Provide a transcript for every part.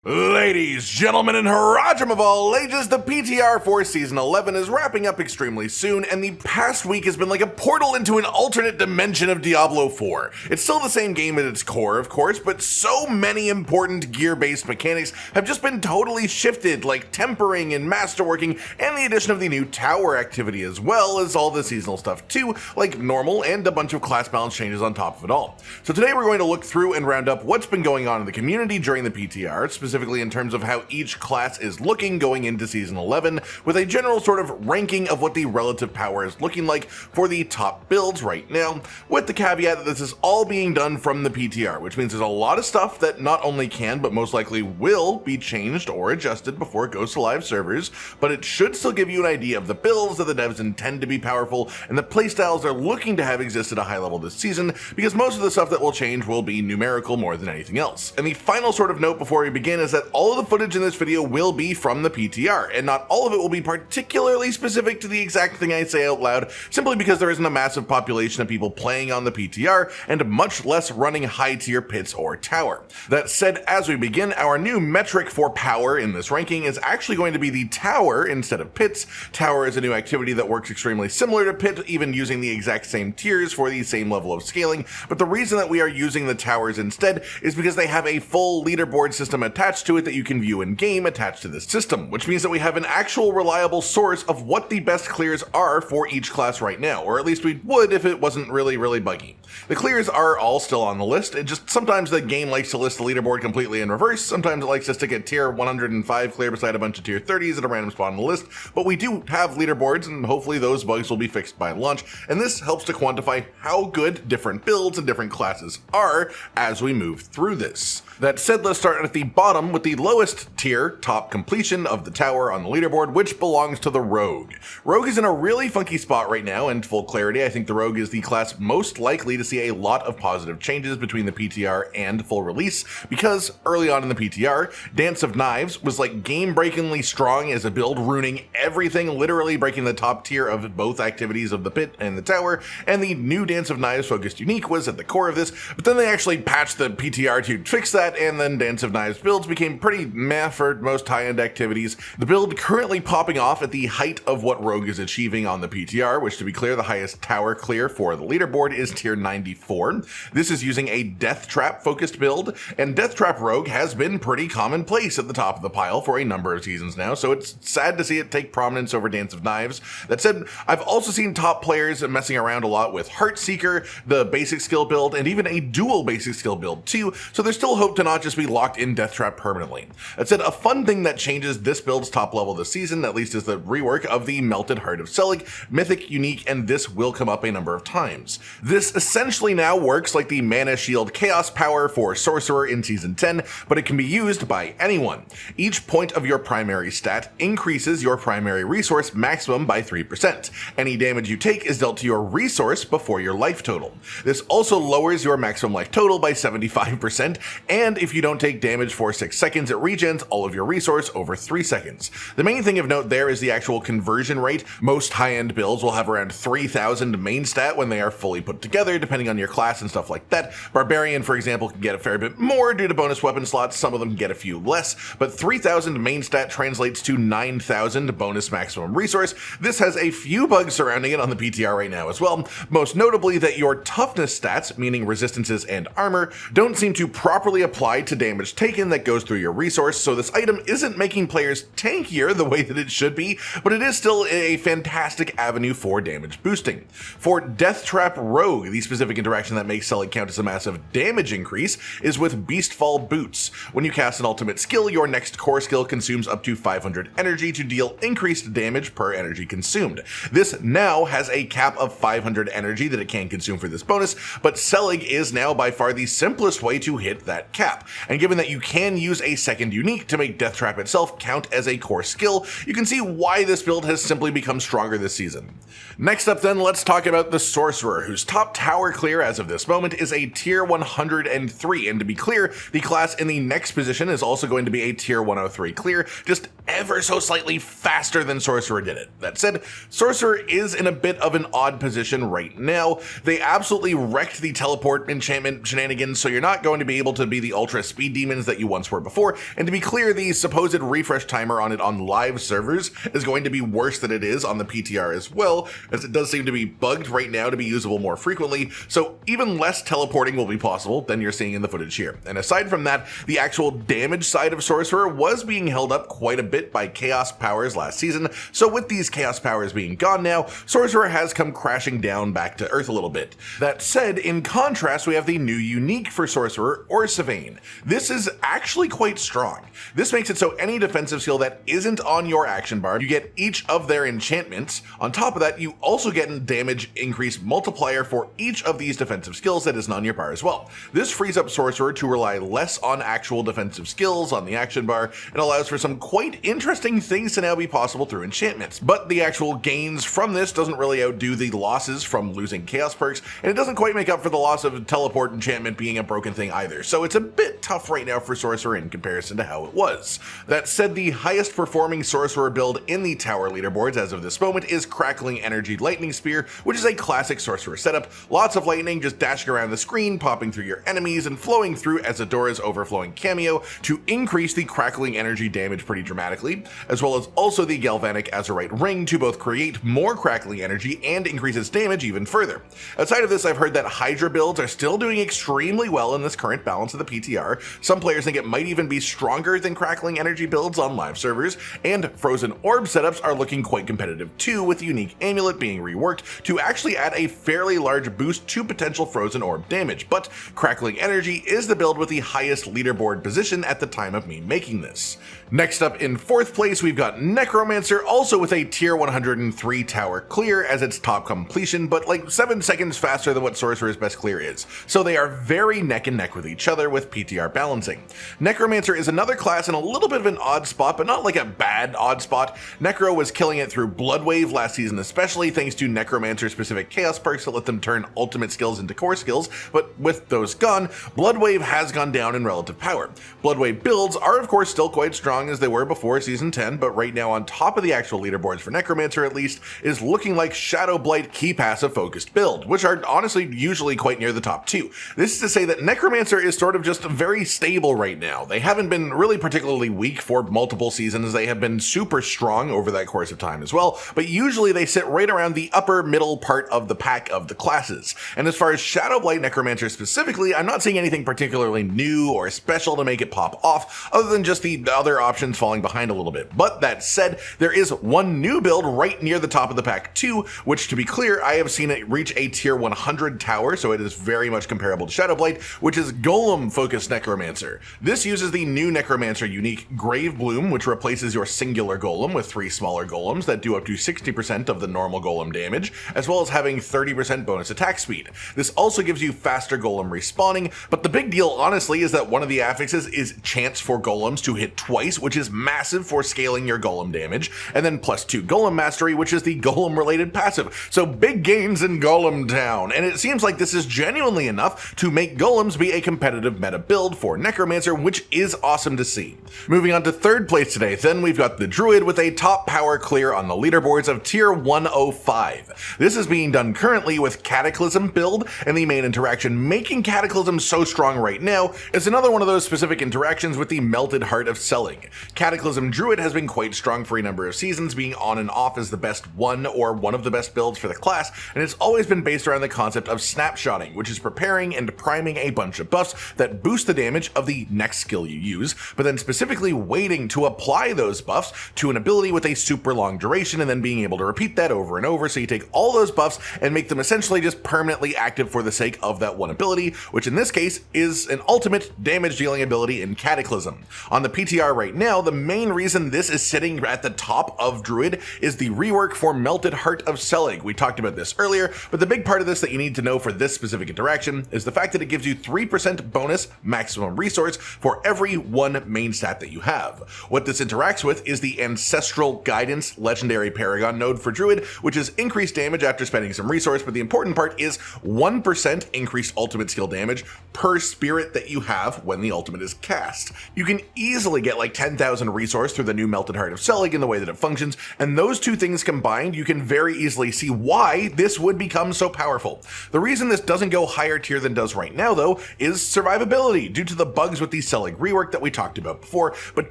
Ladies, gentlemen, and Harajam of all ages, the PTR for Season 11 is wrapping up extremely soon, and the past week has been like a portal into an alternate dimension of Diablo 4. It's still the same game at its core, of course, but so many important gear-based mechanics have just been totally shifted, like tempering and masterworking, and the addition of the new tower activity as well as all the seasonal stuff too, like normal and a bunch of class balance changes on top of it all. So today we're going to look through and round up what's been going on in the community during the PTR, specifically in terms of how each class is looking going into Season 11, with a general sort of ranking of what the relative power is looking like for the top builds right now, with the caveat that this is all being done from the PTR, which means there's a lot of stuff that not only can, but most likely will be changed or adjusted before it goes to live servers, but it should still give you an idea of the builds that the devs intend to be powerful and the playstyles they're looking to have exist at a high level this season, because most of the stuff that will change will be numerical more than anything else. And the final sort of note before we begin is that all of the footage in this video will be from the PTR, and not all of it will be particularly specific to the exact thing I say out loud, simply because there isn't a massive population of people playing on the PTR, and much less running high-tier pits or tower. That said, as we begin, our new metric for power in this ranking is actually going to be the tower instead of pits. Tower is a new activity that works extremely similar to pit, even using the exact same tiers for the same level of scaling, but the reason that we are using the towers instead is because they have a full leaderboard system attached to it that you can view in game attached to this system, which means that we have an actual reliable source of what the best clears are for each class right now, or at least we would if it wasn't really buggy. The clears are all still on the list, it just sometimes the game likes to list the leaderboard completely in reverse, sometimes it likes to stick a tier 105 clear beside a bunch of tier 30s at a random spot on the list, but we do have leaderboards and hopefully those bugs will be fixed by launch, and this helps to quantify how good different builds and different classes are as we move through this. That said, let's start at the bottom with the lowest tier, top completion of the tower on the leaderboard, which belongs to the Rogue. Rogue is in a really funky spot right now, and full clarity, I think the Rogue is the class most likely to see a lot of positive changes between the PTR and full release, because early on in the PTR, Dance of Knives was like game-breakingly strong as a build, ruining everything, literally breaking the top tier of both activities of the pit and the tower, and the new Dance of Knives focused unique was at the core of this, but then they actually patched the PTR to fix that, and then Dance of Knives builds became pretty meh for most high-end activities. The build currently popping off at the height of what Rogue is achieving on the PTR, which to be clear, the highest tower clear for the leaderboard is tier 94. This is using a Death Trap focused build, and Death Trap Rogue has been pretty commonplace at the top of the pile for a number of seasons now, so it's sad to see it take prominence over Dance of Knives. That said, I've also seen top players messing around a lot with Heartseeker, the basic skill build, and even a dual basic skill build too, so there's still hope to not just be locked in Death Trap permanently. That said, a fun thing that changes this build's top level this season, at least, is the rework of the Melted Heart of Selig, mythic, unique, and this will come up a number of times. This essentially now works like the Mana Shield Chaos power for Sorcerer in Season 10, but it can be used by anyone. Each point of your primary stat increases your primary resource maximum by 3%. Any damage you take is dealt to your resource before your life total. This also lowers your maximum life total by 75%, and if you don't take damage for 6 seconds, it regens all of your resource over 3 seconds. The main thing of note there is the actual conversion rate. Most high-end builds will have around 3,000 main stat when they are fully put together, depending on your class and stuff like that. Barbarian, for example, can get a fair bit more due to bonus weapon slots, some of them can get a few less, but 3,000 main stat translates to 9,000 bonus maximum resource. This has a few bugs surrounding it on the PTR right now as well, most notably that your toughness stats, meaning resistances and armor, don't seem to properly apply to damage taken that goes through your resource, so this item isn't making players tankier the way that it should be, but it is still a fantastic avenue for damage boosting. For Death Trap Rogue, the specific interaction that makes Selig count as a massive damage increase is with Beastfall Boots. When you cast an ultimate skill, your next core skill consumes up to 500 energy to deal increased damage per energy consumed. This now has a cap of 500 energy that it can consume for this bonus, but Selig is now by far the simplest way to hit that cap, and given that you can use a second unique to make Death Trap itself count as a core skill, you can see why this build has simply become stronger this season. Next up then, let's talk about the Sorcerer, whose top tower clear as of this moment is a tier 103, and to be clear, the class in the next position is also going to be a tier 103 clear, just ever so slightly faster than Sorcerer did it. That said, Sorcerer is in a bit of an odd position right now. They absolutely wrecked the teleport enchantment shenanigans, so you're not going to be able to be the ultra speed demons that you once were before, and to be clear, the supposed refresh timer on it on live servers is going to be worse than it is on the PTR as well, as it does seem to be bugged right now to be usable more frequently, so even less teleporting will be possible than you're seeing in the footage here. And aside from that, the actual damage side of Sorcerer was being held up quite a bit by chaos powers last season, so with these chaos powers being gone now, Sorcerer has come crashing down back to earth a little bit. That said, in contrast, we have the new unique for Sorcerer, Orsavain. This is actually quite strong. This makes it so any defensive skill that isn't on your action bar, you get each of their enchantments. On top of that, you also get a damage increase multiplier for each of these defensive skills that isn't on your bar as well. This frees up Sorcerer to rely less on actual defensive skills on the action bar and allows for some quite interesting things to now be possible through enchantments. But the actual gains from this doesn't really outdo the losses from losing chaos perks, and it doesn't quite make up for the loss of teleport enchantment being a broken thing either, so it's a bit tough right now for Sorcerer in comparison to how it was. That said, the highest performing Sorcerer build in the tower leaderboards as of this moment is Crackling Energy Lightning Spear, which is a classic Sorcerer setup. Lots of lightning just dashing around the screen, popping through your enemies, and flowing through Azadora's overflowing cameo to increase the crackling energy damage pretty dramatically, as well as also the Galvanic Azurite Ring to both create more crackling energy and increase its damage even further. Outside of this, I've heard that Hydra builds are still doing extremely well in this current balance of the PTR. Some players think it might even be stronger than crackling energy builds on live servers, and Frozen Orb setups are looking quite competitive too, with Unique Amulet being reworked to actually add a fairly large boost to potential Frozen Orb damage, but Crackling Energy is the build with the highest leaderboard position at the time of me making this. Next up in 4th place, we've got Necromancer, also with a tier 103 tower clear as its top completion, but like 7 seconds faster than what Sorcerer's best clear is, so they are very neck and neck with each other with PTR balancing. Necromancer is another class in a little bit of an odd spot, but not like a bad odd spot. Necro was killing it through Bloodwave last season, especially thanks to Necromancer specific chaos perks that let them turn ultimate skills into core skills, but with those gone, Bloodwave has gone down in relative power. Bloodwave builds are of course still quite strong as they were before season 10, but right now on top of the actual leaderboards for Necromancer at least is looking like Shadow Blight key passive focused build, which are honestly usually quite near the top 2. This is to say that Necromancer is sort of just very stable right now. They haven't been really particularly weak for multiple seasons, they have been super strong over that course of time as well, but usually they sit right around the upper middle part of the pack of the classes. And as far as Shadow Blight Necromancer specifically, I'm not seeing anything particularly new or special to make it pop off, other than just the other options falling behind a little bit. But that said, there is one new build right near the top of the pack too, which to be clear, I have seen it reach a tier 100 tower, so it is very much comparable to Shadow Blight, which is Golem focused Necromancer. This uses the new Necromancer unique Grave Bloom, which replaces your singular golem with 3 smaller golems that do up to 60% of the normal golem damage, as well as having 30% bonus attack speed. This also gives you faster golem respawning, but the big deal honestly is that one of the affixes is chance for golems to hit twice, which is massive for scaling your golem damage, and then +2 golem mastery, which is the golem related passive. So big gains in Golem Town, and it seems like this is genuinely enough to make golems be a competitive meta build for Necromancer, which is awesome to see. Moving on to 3rd place today, then we've got the Druid with a top power clear on the leaderboards of tier 105. This is being done currently with Cataclysm build, and the main interaction making Cataclysm so strong right now is another one of those specific interactions with the Melted Heart of Selig. Cataclysm Druid has been quite strong for a number of seasons, being on and off as the best one or one of the best builds for the class, and it's always been based around the concept of snapshotting, which is preparing and priming a bunch of buffs that boost the damage of the next skill you use, but then specifically waiting to apply those buffs to an ability with a super long duration and then being able to repeat that over and over, so you take all those buffs and make them essentially just permanently active for the sake of that one ability, which in this case is an ultimate damage dealing ability in Cataclysm. On the PTR right now, the main reason this is sitting at the top of Druid is the rework for Melted Heart of Selig. We talked about this earlier, but the big part of this that you need to know for this specific interaction is the fact that it gives you 3% bonus maximum resource for every one main stat that you have. What this interacts with is the Ancestral Guidance legendary paragon node for Druid, which is increased damage after spending some resource, but the important part is 1% increased ultimate skill damage per spirit that you have when the ultimate is cast. You can easily get like 10,000 resource resource through the new Melted Heart of Selig in the way that it functions, and those two things combined, you can very easily see why this would become so powerful. The reason this doesn't go higher tier than it does right now, though, is survivability, due to the bugs with the Selig rework that we talked about before, but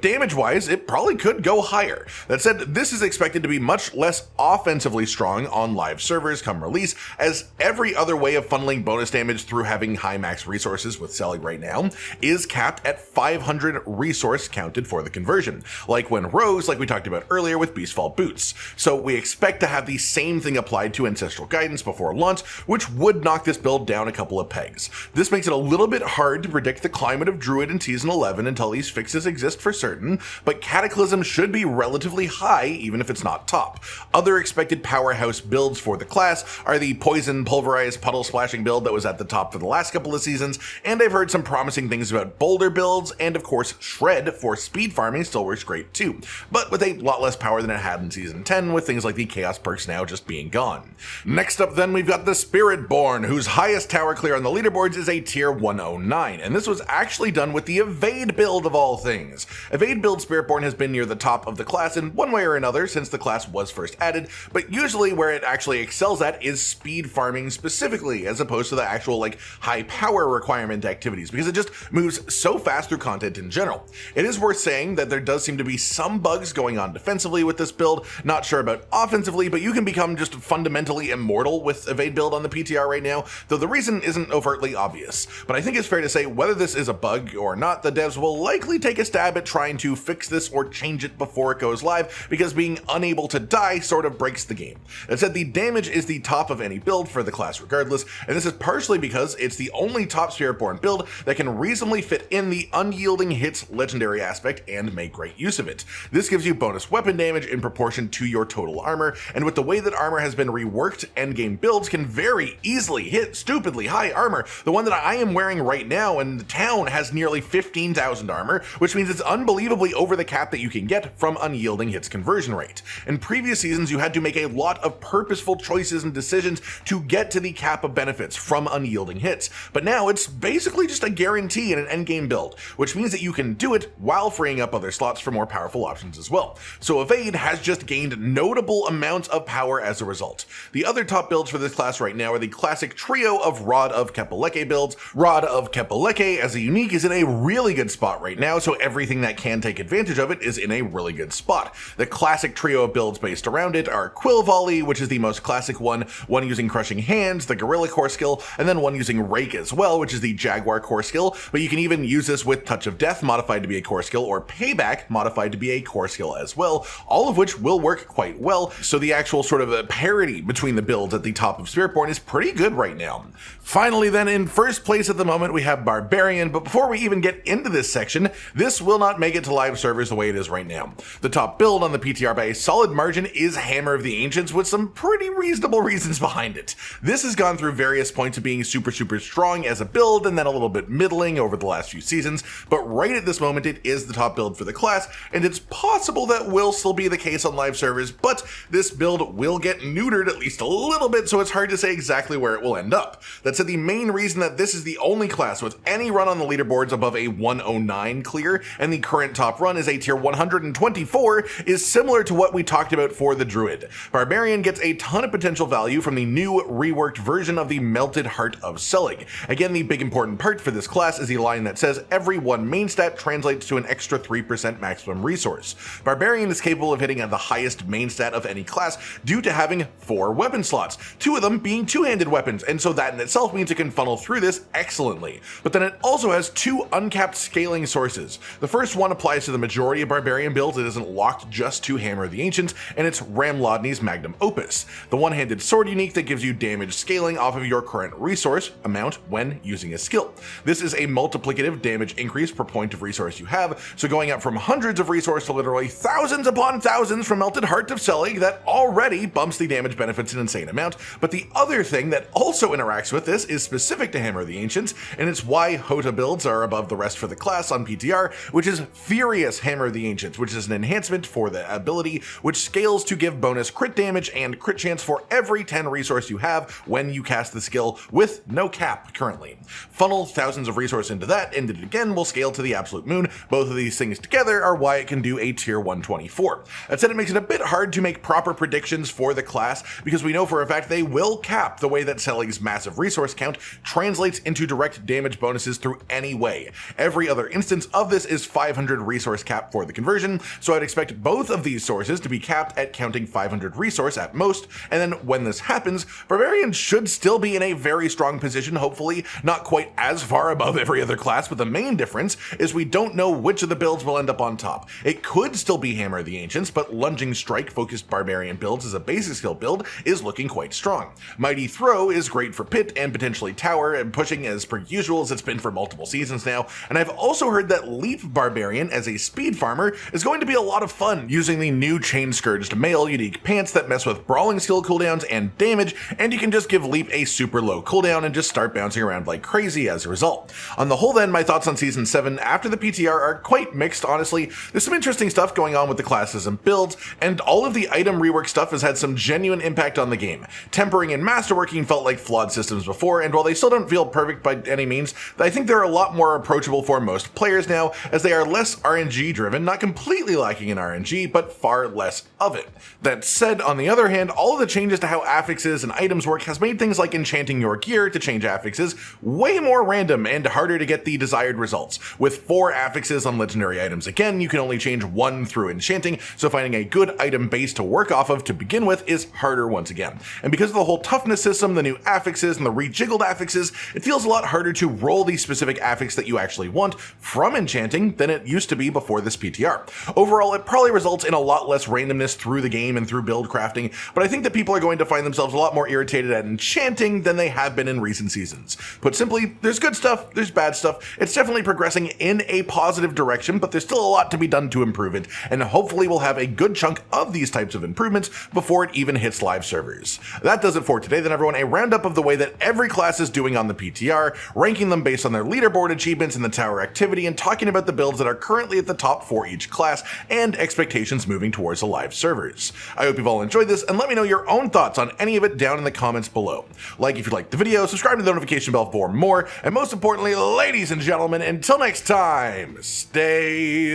damage-wise, it probably could go higher. That said, this is expected to be much less offensively strong on live servers come release, as every other way of funneling bonus damage through having high max resources with Selig right now is capped at 500 resource counted for the conversion, like when Rose, like we talked about earlier with Beastfall Boots. So we expect to have the same thing applied to Ancestral Guidance before launch, which would knock this build down a couple of pegs. This makes it a little bit hard to predict the climate of Druid in Season 11 until these fixes exist for certain, but Cataclysm should be relatively high even if it's not top. Other expected powerhouse builds for the class are the Poison Pulverized Puddle Splashing build that was at the top for the last couple of seasons, and I've heard some promising things about Boulder builds, and of course Shred for speed farming still works great too, but with a lot less power than it had in Season 10, with things like the Chaos perks now just being gone. Next up then, we've got the Spiritborn, whose highest tower clear on the leaderboards is a tier 109, and this was actually done with the Evade build of all things. Evade build Spiritborn has been near the top of the class in one way or another since the class was first added, but usually where it actually excels at is speed farming specifically, as opposed to the actual like high power requirement activities, because it just moves so fast through content in general. It is worth saying that there does seem to be some bugs going on defensively with this build, not sure about offensively, but you can become just fundamentally immortal with Evade build on the PTR right now, though the reason isn't overtly obvious. But I think it's fair to say whether this is a bug or not, the devs will likely take a stab at trying to fix this or change it before it goes live, because being unable to die sort of breaks the game. That said, the damage is the top of any build for the class regardless, and this is partially because it's the only top Spiritborn build that can reasonably fit in the unyielding hits legendary aspect and make great use of it. This gives you bonus weapon damage in proportion to your total armor, and with the way that armor has been reworked, endgame builds can very easily hit stupidly high armor. The one that I am wearing right now in the town has nearly 15,000 armor, which means it's unbelievably over the cap that you can get from unyielding hits conversion rate. In previous seasons, you had to make a lot of purposeful choices and decisions to get to the cap of benefits from unyielding hits, but now it's basically just a guarantee in an endgame build, which means that you can do it while freeing up other slots for more powerful options as well. So Evade has just gained notable amounts of power as a result. The other top builds for this class right now are the classic trio of Rod of Kepaleke builds. Rod of Kepaleke as a unique is in a really good spot right now, so everything that can take advantage of it is in a really good spot. The classic trio of builds based around it are Quill Volley, which is the most classic one using Crushing Hands, the Gorilla core skill, and then one using Rake as well, which is the Jaguar core skill, but you can even use this with Touch of Death modified to be a core skill, or Payback modified to be a core skill as well, all of which will work quite well, so the actual sort of parity between the builds at the top of Spiritborn is pretty good right now. Finally then, in first place at the moment we have Barbarian, but before we even get into this section, this will not make it to live servers the way it is right now. The top build on the PTR by a solid margin is Hammer of the Ancients, with some pretty reasonable reasons behind it. This has gone through various points of being super strong as a build, and then a little bit middling over the last few seasons, but right at this moment it is the top build for the class, and it's possible that will still be the case on live servers, but this build will get neutered at least a little bit, so it's hard to say exactly where it will end up. That said, the main reason that this is the only class with any run on the leaderboards above a 109 clear, and the current top run is a tier 124, is similar to what we talked about for the Druid. Barbarian gets a ton of potential value from the new reworked version of the Melted Heart of Selig. Again, the big important part for this class is the line that says every one main stat translates to an extra 3% maximum resource. Barbarian is capable of hitting the highest main stat of any class due to having 4 weapon slots, 2 of them being two-handed weapons, and so that in itself means it can funnel through this excellently. But then it also has 2 uncapped scaling sources. The first one applies to the majority of Barbarian builds. It isn't locked just to Hammer of the Ancients, and it's Ramlodny's Magnum Opus, the one-handed sword unique that gives you damage scaling off of your current resource amount when using a skill. This is a multiplicative damage increase per point of resource you have, so going up from hundreds of resource to literally thousands upon thousands from Melted Heart of Selig, that already bumps the damage benefits an insane amount. But the other thing that also interacts with this is specific to Hammer of the Ancients, and it's why Hota builds are above the rest for the class on PTR, which is Furious Hammer of the Ancients, which is an enhancement for the ability, which scales to give bonus crit damage and crit chance for every 10 resource you have when you cast the skill, with no cap currently. Funnel thousands of resource into that, and it again will scale to the absolute moon. Both of these things together are why it can do a tier 124. That said, it makes it a bit hard to make proper predictions for the class, because we know for a fact they will cap the way that Selig's massive resource count translates into direct damage bonuses through any way. Every other instance of this is 500 resource cap for the conversion, so I'd expect both of these sources to be capped at counting 500 resource at most, and then when this happens, Barbarian should still be in a very strong position, hopefully not quite as far above every other class, but the main difference is we don't know which of the builds will end up on top. It could still be Hammer of the Ancients, but Lunging Strike focused Barbarian builds as a basic skill build is looking quite strong. Mighty Throw is great for Pit and potentially Tower and pushing as per usual as it's been for multiple seasons now, and I've also heard that Leap Barbarian as a speed farmer is going to be a lot of fun using the new Chain Scourged Mail unique pants that mess with brawling skill cooldowns and damage, and you can just give Leap a super low cooldown and just start bouncing around like crazy as a result. On the whole then, my thoughts on Season 7 after the PTR are quite mixed, honestly. There's some interesting stuff going on with the classes and builds, and all of the item rework stuff has had some genuine impact on the game. Tempering and Masterworking felt like flawed systems before, and while they still don't feel perfect by any means, I think they're a lot more approachable for most players now, as they are less RNG driven, not completely lacking in RNG, but far less of it. That said, on the other hand, all of the changes to how affixes and items work has made things like enchanting your gear to change affixes way more random and harder to get the desired results. With 4 affixes on legendary items again, you can only change 1 through enchanting, so finding a good item base to work off of to begin with is harder once again. And because of the whole toughness system, the new affixes, and the rejiggled affixes, it feels a lot harder to roll the specific affix that you actually want from enchanting than it used to be before this PTR. Overall, it probably results in a lot less randomness through the game and through build crafting, but I think that people are going to find themselves a lot more irritated at enchanting than they have been in recent seasons. Put simply, there's good stuff, there's bad stuff. It's definitely progressing in a positive direction, but there's still a lot to be done to improve it, and hopefully we'll have a good chunk of these types of improvements before it even hits live servers. That does it for today then, everyone. A roundup of the way that every class is doing on the PTR, ranking them based on their leaderboard achievements and the tower activity, and talking about the builds that are currently at the top for each class and expectations moving towards the live servers. I hope you've all enjoyed this, and let me know your own thoughts on any of it down in the comments below. Like if you liked the video, subscribe to the notification bell for more, and most importantly, ladies and gentlemen, until next time, stay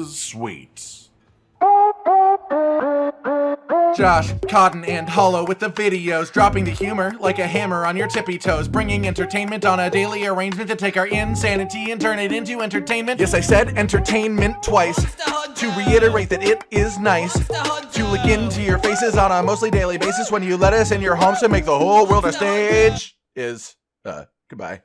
sweet. Josh, Cotton, and Hollow with the videos, dropping the humor like a hammer on your tippy toes, bringing entertainment on a daily arrangement to take our insanity and turn it into entertainment. Yes, I said entertainment twice, to reiterate that it is nice to look into your faces on a mostly daily basis when you let us in your homes to make the whole world a stage. Goodbye.